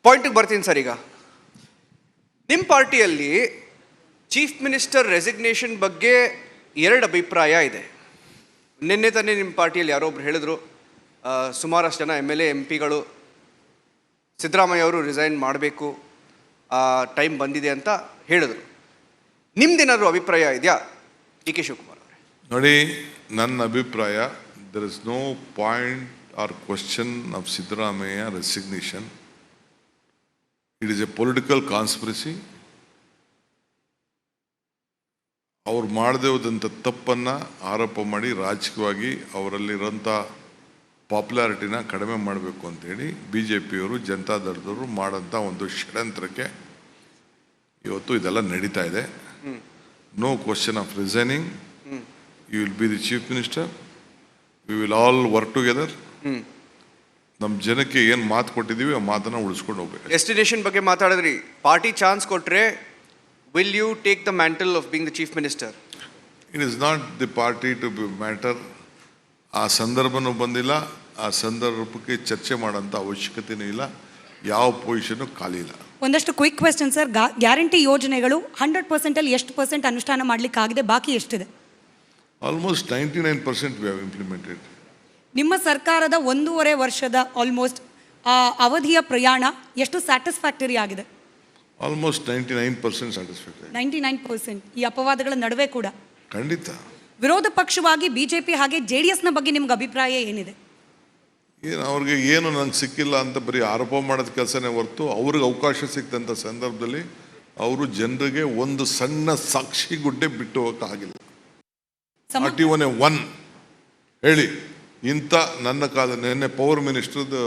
ಪಾಯಿಂಟಿಗೆ ಬರ್ತೀನಿ ಸರ್. ಈಗ ನಿಮ್ಮ ಪಾರ್ಟಿಯಲ್ಲಿ ಚೀಫ್ ಮಿನಿಸ್ಟರ್ ರೆಸಿಗ್ನೇಷನ್ ಬಗ್ಗೆ ಎರಡು ಅಭಿಪ್ರಾಯ ಇದೆ. ನಿನ್ನೆ ತಾನೇ ನಿಮ್ಮ ಪಾರ್ಟಿಯಲ್ಲಿ ಯಾರೋ ಒಬ್ರು ಹೇಳಿದ್ರು, ಸುಮಾರಷ್ಟು ಜನ MLA MP ಗಳು ಸಿದ್ದರಾಮಯ್ಯ ಅವರು ರಿಸೈನ್ ಮಾಡಬೇಕು, ಟೈಮ್ ಬಂದಿದೆ ಅಂತ ಹೇಳಿದ್ರು. ನಿಮ್ದೇನಾದರೂ ಅಭಿಪ್ರಾಯ ಇದೆಯಾ DK ಶಿವಕುಮಾರ್ ಅವರೇ? ನೋಡಿ, ನನ್ನ ಅಭಿಪ್ರಾಯ, there is no point or question of Siddaramaiah resignation. It is a political conspiracy. ಅವ್ರು ಮಾಡದೇ ಹೋದಂಥ ತಪ್ಪನ್ನು ಆರೋಪ ಮಾಡಿ ರಾಜಕೀಯವಾಗಿ ಅವರಲ್ಲಿರೋಂಥ ಪಾಪ್ಯುಲಾರಿಟಿನ ಕಡಿಮೆ ಮಾಡಬೇಕು ಅಂತೇಳಿ BJPಯವರು, ಜನತಾದಳದವರು ಮಾಡೋಂಥ ಒಂದು ಷಡ್ಯಂತ್ರಕ್ಕೆ ಇವತ್ತು ಇದೆಲ್ಲ ನಡೀತಾ ಇದೆ. No question of resigning. You will be the chief minister. We will all work together. ನಮ್ಮ ಜನಕ್ಕೆ ಏನು ಮಾತು ಕೊಟ್ಟಿದ್ದೀವಿ ಆ ಮಾತನ್ನು ಉಳಿಸ್ಕೊಂಡು ಹೋಗ್ಬೇಕು. ಡೆಸ್ಟಿನೇಷನ್ ಬಗ್ಗೆ ಮಾತಾಡಿದ್ರಿ. ಪಾರ್ಟಿ ಚಾನ್ಸ್ ಕೊಟ್ಟರೆ will you take the mantle of being the chief minister? It is not the party to be matter. ಆ ಸಂದರ್ಭನೂ ಬಂದಿಲ್ಲ, ಆ ಸಂದರ್ಭಕ್ಕೆ ಚರ್ಚೆ ಮಾಡೋಂಥ ಅವಶ್ಯಕತೆಯೂ ಇಲ್ಲ, ಯಾವ ಪೊಸಿಷನ್ನು ಖಾಲಿ ಇಲ್ಲ. ಒಂದಷ್ಟು ಕ್ವಿಕ್ ಕ್ವೆಶ್ಚನ್ ಸರ್. ಗ್ಯಾರಂಟಿ ಯೋಜನೆಗಳು 100% ಅಲ್ಲಿ ಎಷ್ಟು % ಅನುಷ್ಠಾನ ಮಾಡಲಿಕ್ಕಾಗಿದೆ, ಬಾಕಿ ಎಷ್ಟಿದೆ? Almost 99% we have implemented. ನಿಮ್ಮ ಸರ್ಕಾರದ 1.5 ವರ್ಷದ ಆಲ್ಮೋಸ್ಟ್ ಅವಧಿಯ ಪ್ರಯಾಣ ಎಷ್ಟು ಸ್ಯಾಟಿಸ್ಫ್ಯಾಕ್ಟರಿ ಆಗಿದೆ? Almost 99% satisfactory. 99%. ಈ ಅಪವಾದಗಳ ನಡುವೆ ಕೂಡ ಖಂಡಿತ ವಿರೋಧ ಪಕ್ಷವಾಗಿ BJP ಹಾಗೆ JDSನ ಬಗ್ಗೆ ನಿಮ್ಗೆ ಅಭಿಪ್ರಾಯ ಏನಿದೆ? ಅವ್ರಿಗೆ ಏನು ನಂಗೆ ಸಿಕ್ಕಿಲ್ಲ ಅಂತ ಬರೀ ಆರೋಪ ಮಾಡೋದ ಕೆಲಸನೇ ಹೊರತು, ಅವ್ರಿಗೆ ಅವಕಾಶ ಸಿಕ್ತಂಥ ಸಂದರ್ಭದಲ್ಲಿ ಅವರು ಜನರಿಗೆ ಒಂದು ಸಣ್ಣ ಸಾಕ್ಷಿ ಗುಡ್ಡೆ ಬಿಟ್ಟು ಹೋಗೋಕ್ಕಾಗಿಲ್ಲ. 41 ಹೇಳಿ ಇಂಥ ನನ್ನ ಕಾಲ ನಿನ್ನೆ ಪವರ್ ಮಿನಿಸ್ಟ್ರದ್ದು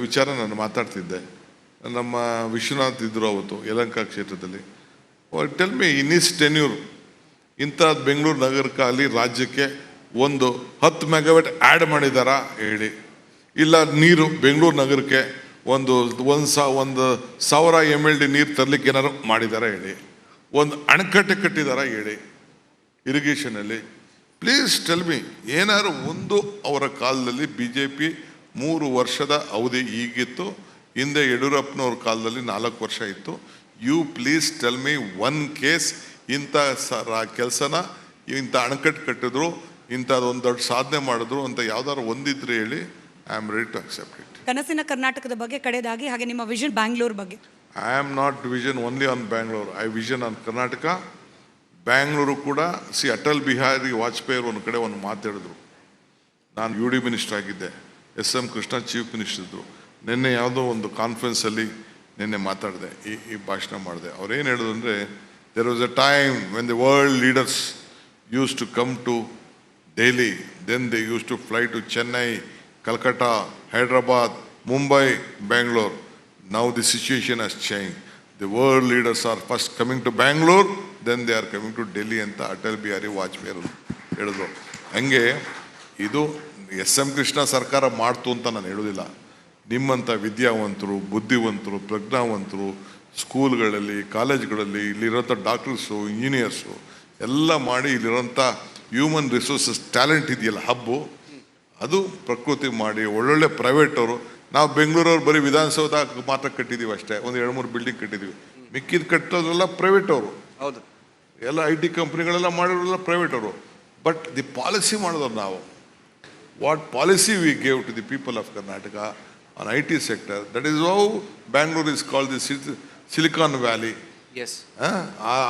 ವಿಚಾರ ನಾನು ಮಾತಾಡ್ತಿದ್ದೆ. ನಮ್ಮ ವಿಶ್ವನಾಥ್ ಇದ್ದರು ಅವತ್ತು ಯಲಹಂಕ ಕ್ಷೇತ್ರದಲ್ಲಿ. Tell me in is tenure ಇಂಥ ಬೆಂಗಳೂರು ನಗರಕ್ಕೆ ಅಲ್ಲಿ ರಾಜ್ಯಕ್ಕೆ ಒಂದು 10 ಮೆಗಾವ್ಯಾಟ್ ಆ್ಯಡ್ ಮಾಡಿದಾರಾ ಹೇಳಿ. ಇಲ್ಲ ನೀರು ಬೆಂಗಳೂರು ನಗರಕ್ಕೆ ಒಂದು 1000 MLD ನೀರು ತರಲಿಕ್ಕೆ ಏನಾರು ಮಾಡಿದಾರಾ ಹೇಳಿ. ಒಂದು ಅಣೆಕಟ್ಟೆ ಕಟ್ಟಿದಾರಾ ಹೇಳಿ ಇರಿಗೇಷನಲ್ಲಿ. ಪ್ಲೀಸ್ ಟೆಲ್ ಮಿ, ಏನಾದ್ರು ಒಂದು ಅವರ ಕಾಲದಲ್ಲಿ BJP 3 ವರ್ಷದ ಅವಧಿ ಈಗಿತ್ತು, ಹಿಂದೆ ಯಡಿಯೂರಪ್ಪನವ್ರ ಕಾಲದಲ್ಲಿ 4 ವರ್ಷ ಇತ್ತು. You please tell me one case ಇಂಥ ಕೆಲಸನ, ಇಂಥ ಅಣೆಕಟ್ಟು ಕಟ್ಟಿದ್ರು, ಇಂಥದ್ದೊಂದು ದೊಡ್ಡ ಸಾಧನೆ ಮಾಡಿದ್ರು ಅಂತ ಯಾವ್ದಾದ್ರು ಒಂದಿದ್ರೆ ಹೇಳಿ. I am ready to accept it. ಕನಸಿನ ಕರ್ನಾಟಕದ ಬಗ್ಗೆ ಕಡೆದಾಗಿ, ಹಾಗೆ ನಿಮ್ಮ ವಿಷನ್ ಬ್ಯಾಂಗ್ಳೂರ್ ಬಗ್ಗೆ? I am not vision only on Bangalore, I vision on Karnataka. Bangalore ಕೂಡ ಅಟಲ್ ಬಿಹಾರಿ ವಾಜಪೇಯಿ ಒಂದು ಕಡೆ ಒಂದು ಮಾತಾಡಿದ್ರು. ನಾನು UD ಮಿನಿಸ್ಟರ್ ಆಗಿದ್ದೆ, SM ಕೃಷ್ಣ ಚೀಫ್ ಮಿನಿಸ್ಟರ್ ಇದ್ದರು. ನಿನ್ನೆ ಯಾವುದೋ ಒಂದು ಕಾನ್ಫರೆನ್ಸಲ್ಲಿ ನಿನ್ನೆ ಮಾತಾಡಿದೆ, ಈ ಭಾಷಣ ಮಾಡಿದೆ. ಅವ್ರೇನು ಹೇಳಿದ್ರು ಅಂದರೆ, there was a time when the world leaders used to come to Delhi, then they used to fly to Chennai, Calcutta, Hyderabad, Mumbai, Bangalore. Now the situation has changed. The world leaders are first coming to Bangalore, then they are coming to Delhi ಅಂತ ಅಟಲ್ ಬಿಹಾರಿ ವಾಜಪೇಯಿ ಹೇಳಿದ್ರು. ಹಂಗೆ ಇದು SM Krishna ಸರ್ಕಾರ ಮಾಡ್ತು ಅಂತ ನಾನು ಹೇಳೋದಿಲ್ಲ. ನಿಮ್ಮಂಥ ವಿದ್ಯಾವಂತರು, ಬುದ್ಧಿವಂತರು, ಪ್ರಜ್ಞಾವಂತರು ಸ್ಕೂಲ್ಗಳಲ್ಲಿ, ಕಾಲೇಜ್ಗಳಲ್ಲಿ ಇಲ್ಲಿರೋಂಥ ಡಾಕ್ಟರ್ಸು, ಇಂಜಿನಿಯರ್ಸು ಎಲ್ಲ ಮಾಡಿ ಇಲ್ಲಿರೋಂಥ ಹ್ಯೂಮನ್ ರಿಸೋರ್ಸಸ್ ಟ್ಯಾಲೆಂಟ್ ಇದೆಯಲ್ಲ ಹಬ್ಬು, ಅದು ಪ್ರಕೃತಿ ಮಾಡಿ ಒಳ್ಳೊಳ್ಳೆ ಪ್ರೈವೇಟವರು. ನಾವು ಬೆಂಗಳೂರವ್ರು ಬರೀ ವಿಧಾನಸೌಧ ಮಾತ್ರ ಕಟ್ಟಿದ್ದೀವಿ ಅಷ್ಟೇ, ಒಂದು 2-3 ಬಿಲ್ಡಿಂಗ್ ಕಟ್ಟಿದ್ದೀವಿ. ಮಿಕ್ಕಿದ ಕಟ್ಟೋದ್ರೆಲ್ಲ ಪ್ರೈವೇಟ್ ಅವರು. ಹೌದು, ಎಲ್ಲ IT ಕಂಪ್ನಿಗಳೆಲ್ಲ ಮಾಡಿರೋಲ್ಲ ಪ್ರೈವೇಟ್ ಅವರು. ಬಟ್ ದಿ ಪಾಲಿಸಿ ಮಾಡಿದವ್ರು ನಾವು. What policy we gave to the people of Karnataka on IT sector, that is how Bangalore is called the silicon valley.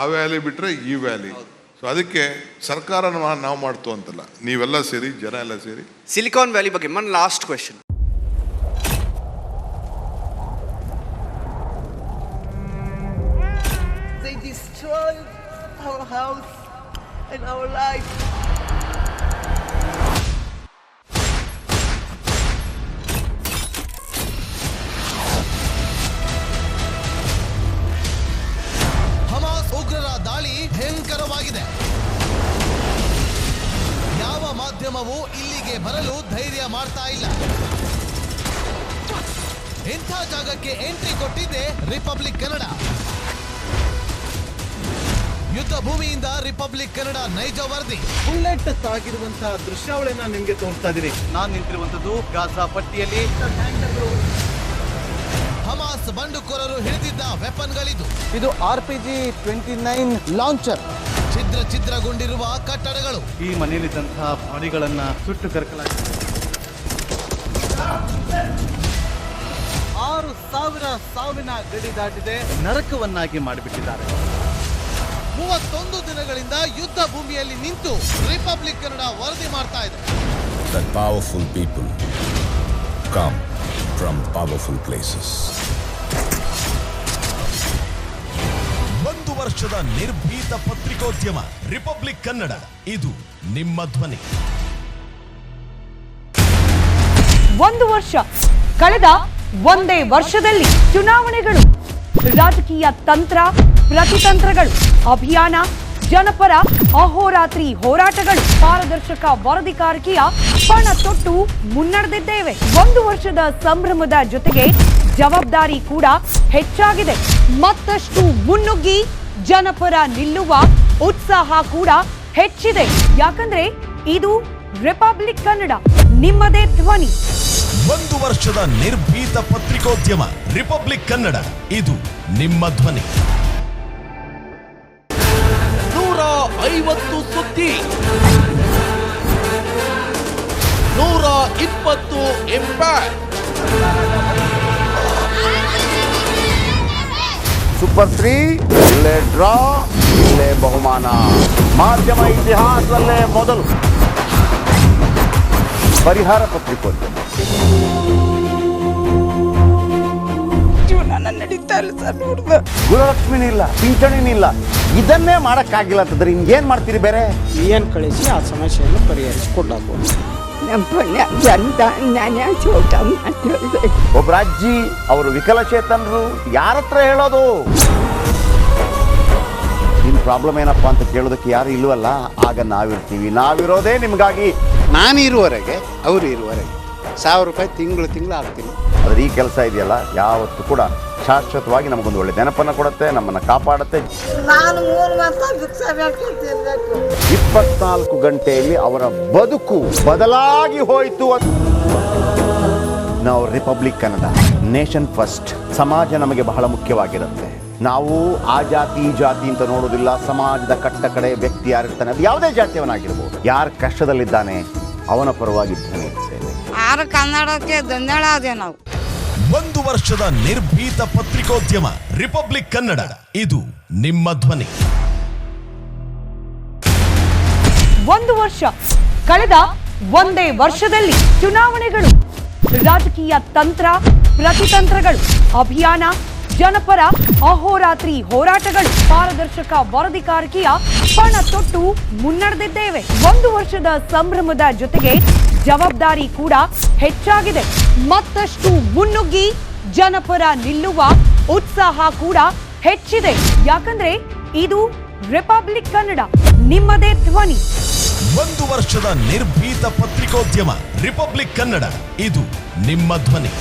ಆ ವ್ಯಾಲಿ ಬಿಟ್ಟರೆ ಈ ವ್ಯಾಲಿ. ಸೊ ಅದಕ್ಕೆ ಸರ್ಕಾರ ನಾವು ಮಾಡ್ತು ಅಂತಲ್ಲ, ನೀವೆಲ್ಲ ಸೇರಿ, ಜನ ಎಲ್ಲ ಸೇರಿ. ಸಿಲಿಕಾನ್ ವ್ಯಾಲಿ ಬಗ್ಗೆ last question. They destroyed our house and our life. Hamas ಉಗ್ರರ ದಾಳಿ ಭಯಂಕರವಾಗಿದೆ. ಯಾವ ಮಾಧ್ಯಮವೂ ಇಲ್ಲಿಗೆ ಬರಲು ಧೈರ್ಯ ಮಾಡ್ತಾ ಇಲ್ಲ. ಇಂಥ ಜಾಗಕ್ಕೆ ಎಂಟ್ರಿ ಕೊಟ್ಟಿದೆ ರಿಪಬ್ಲಿಕ್ ಕನ್ನಡ. ಯುದ್ಧ ಭೂಮಿಯಿಂದ ರಿಪಬ್ಲಿಕ್ ಕನ್ನಡ ನೈಜ ವರದಿ. ಬುಲೆಟ್ ತಾಗಿರುವಂತಹ ದೃಶ್ಯಾವಳಿಯನ್ನ ನಿಮ್ಗೆ ತೋರಿಸ್ತಾ ಇದೀನಿ. ನಾನು ನಿಂತಿರುವಂತದ್ದು ಗಾಜಾ ಪಟ್ಟಿಯಲ್ಲಿ. ಹಮಾಸ್ ಬಂಡುಕೋರರು ಹಿಡಿದಿದ್ದ ವೆಪನ್ಗಳಿದು. ಇದು RPG-29 ಲಾಂಚರ್. ಛಿದ್ರಗೊಂಡಿರುವ ಕಟ್ಟಡಗಳು. ಈ ಮನೆಯಲ್ಲಿದ್ದಂತಹ ಬಾಡಿಗಳನ್ನ ಸುಟ್ಟು ಕರಕಲಾಗಿದೆ. 6,000 ಸಾವಿನ ಗಡಿ ದಾಟಿದೆ, ನರಕವನ್ನಾಗಿ ಮಾಡಿಬಿಟ್ಟಿದ್ದಾರೆ. 31 ದಿನಗಳಿಂದ ಯುದ್ಧ ಭೂಮಿಯಲ್ಲಿ ನಿಂತು ರಿಪಬ್ಲಿಕ್ ಕನ್ನಡ ವರದಿ ಮಾಡ್ತಾ ಇದೆ. That powerful people come from powerful places. 1 ವರ್ಷದ ನಿರ್ಭೀತ ಪತ್ರಿಕೋದ್ಯಮ ರಿಪಬ್ಲಿಕ್ ಕನ್ನಡ, ಇದು ನಿಮ್ಮ ಧ್ವನಿ. 1 ವರ್ಷ ಕಳೆದ ಒಂದೇ ವರ್ಷದಲ್ಲಿ ಚುನಾವಣೆಗಳು, ರಾಜಕೀಯ ತಂತ್ರ ಪ್ರತಿತಂತ್ರಗಳು, ಅಭಿಯಾನ, ಜನಪರ ಅಹೋರಾತ್ರಿ ಹೋರಾಟಗಳು, ಪಾರದರ್ಶಕ ವರದಿಗಾರಿಕೆಯ ಪಣ ತೊಟ್ಟು ಮುನ್ನಡೆದಿದ್ದೇವೆ. 1 ವರ್ಷದ ಸಂಭ್ರಮದ ಜೊತೆಗೆ ಜವಾಬ್ದಾರಿ ಕೂಡ ಹೆಚ್ಚಾಗಿದೆ. ಮತ್ತಷ್ಟು ಮುನ್ನುಗ್ಗಿ ಜನಪರ ನಿಲ್ಲುವ ಉತ್ಸಾಹ ಕೂಡ ಹೆಚ್ಚಿದೆ. ಯಾಕಂದ್ರೆ ಇದು ರಿಪಬ್ಲಿಕ್ ಕನ್ನಡ, ನಿಮ್ಮದೇ ಧ್ವನಿ. 1 ವರ್ಷದ ನಿರ್ಭೀತ ಪತ್ರಿಕೋದ್ಯಮ ರಿಪಬ್ಲಿಕ್ ಕನ್ನಡ, ಇದು ನಿಮ್ಮ ಧ್ವನಿ. 150 ಸುದ್ದಿ, 120 ಇಂಪ್ಯಾಕ್ಟ್. ಸೂಪರ್ 3 ಇಲ್ಲೇ ಡ್ರಾ, ಇಲ್ಲೇ ಬಹುಮಾನ. ಮಾಧ್ಯಮ ಇತಿಹಾಸದಲ್ಲೇ ಮೊದಲು ಪರಿಹಾರ ಪತ್ರಿಕೋದ್ಯಮ. ಜೀವನ ನಡೀತಾ ಇಲ್ಲ ಸರ್, ಗುರುಲಕ್ಷ್ಮಿನಿಲ್ಲ, ಪಿಂಚಣಿನಿಲ್ಲ, ಇದನ್ನೇ ಮಾಡಕ್ಕಾಗಿಲ್ಲ ಅಂತಂದ್ರೆ ಇನ್ನೇನ್ ಮಾಡ್ತೀರಿ ಬೇರೆ? ಏನ್ ಕಳಿಸಿ ಆ ಸಮಸ್ಯೆಯನ್ನು ಪರಿಹರಿಸಿಕೊಡಬಹುದು. ಒಬ್ಬ ಅಜ್ಜಿ, ಅವರು ವಿಕಲಚೇತನರು, ಯಾರ ಹತ್ರ ಹೇಳೋದು? ನಿಮ್ ಪ್ರಾಬ್ಲಮ್ ಏನಪ್ಪಾ ಅಂತ ಕೇಳೋದಕ್ಕೆ ಯಾರು ಇಲ್ವಲ್ಲ. ಆಗ ನಾವಿರ್ತೀವಿ, ನಾವಿರೋದೇ ನಿಮ್ಗಾಗಿ. ನಾನು ಇರುವವರೆಗೆ, ಅವರು ಇರುವವರೆಗೆ 1,000 ರೂಪಾಯಿ ತಿಂಗಳು ಆಗ್ತೀನಿ. ಆದ್ರೆ ಈ ಕೆಲಸ ಇದೆಯಲ್ಲ, ಯಾವತ್ತೂ ಕೂಡ ಶಾಶ್ವತವಾಗಿ ನಮಗೊಂದು ಒಳ್ಳೆ ನೆನಪನ್ನು ಕೊಡುತ್ತೆ, ನಮ್ಮನ್ನು ಕಾಪಾಡುತ್ತೆ. ನಾನು 3 ವರ್ಷ ಭಿಕ್ಷೆ ಬೇಡ್ಕೊಂಡು ತಿನ್ಬೇಕು. 24 ಗಂಟೆಯಲ್ಲಿ ಅವರ ಬದುಕು ಬದಲಾಗಿ ಹೋಯಿತು. ನಾವು ರಿಪಬ್ಲಿಕ್ ಕನ್ನಡ, ನೇಷನ್ ಫಸ್ಟ್. ಸಮಾಜ ನಮಗೆ ಬಹಳ ಮುಖ್ಯವಾಗಿರುತ್ತೆ. ನಾವು ಆ ಜಾತಿ ಈ ಜಾತಿ ಅಂತ ನೋಡೋದಿಲ್ಲ. ಸಮಾಜದ ಕಟ್ಟ ಕಡೆ ವ್ಯಕ್ತಿ ಯಾರಿರ್ತಾನೆ, ಅದು ಯಾವುದೇ ಜಾತಿಯವನಾಗಿರ್ಬೋದು, ಯಾರು ಕಷ್ಟದಲ್ಲಿದ್ದಾನೆ ಅವನ ಪರವಾಗಿ ಧ್ವನಿ ಎತ್ತುತ್ತೇವೆ. ಆರು ಕನ್ನಡಕ್ಕೆ ಧನ್ಯವಾದ. ನಾವು 1 ವರ್ಷದ ನಿರ್ಭೀತ ಪತ್ರಿಕೋದ್ಯಮ ರಿಪಬ್ಲಿಕ್ ಕನ್ನಡ, ಇದು ನಿಮ್ಮ ಧ್ವನಿ. 1 ವರ್ಷ ಕಳೆದ ಒಂದೇ ವರ್ಷದಲ್ಲಿ ಚುನಾವಣೆಗಳು, ರಾಜಕೀಯ ತಂತ್ರ ಪ್ರತಿತಂತ್ರಗಳು, ಅಭಿಯಾನ, ಜನಪರ ಅಹೋರಾತ್ರಿ ಹೋರಾಟಗಳು, ಪಾರದರ್ಶಕ ವರದಿಗಾರಿಕೆಯ ಪಣ ತೊಟ್ಟು ಮುನ್ನಡೆದಿದ್ದೇವೆ. 1 ವರ್ಷದ ಸಂಭ್ರಮದ ಜೊತೆಗೆ ಜವಾಬ್ದಾರಿ ಕೂಡ ಹೆಚ್ಚಾಗಿದೆ. ಮತ್ತಷ್ಟು ಮುನ್ನುಗ್ಗಿ ಜನಪರ ನಿಲ್ಲುವ ಉತ್ಸಾಹ ಕೂಡ ಹೆಚ್ಚಿದೆ. ಯಾಕಂದ್ರೆ ಇದು ರಿಪಬ್ಲಿಕ್ ಕನ್ನಡ, ನಿಮ್ಮದೇ ಧ್ವನಿ. 1 ವರ್ಷದ ನಿರ್ಭೀತ ಪತ್ರಿಕೋದ್ಯಮ ರಿಪಬ್ಲಿಕ್ ಕನ್ನಡ, ಇದು ನಿಮ್ಮ ಧ್ವನಿ.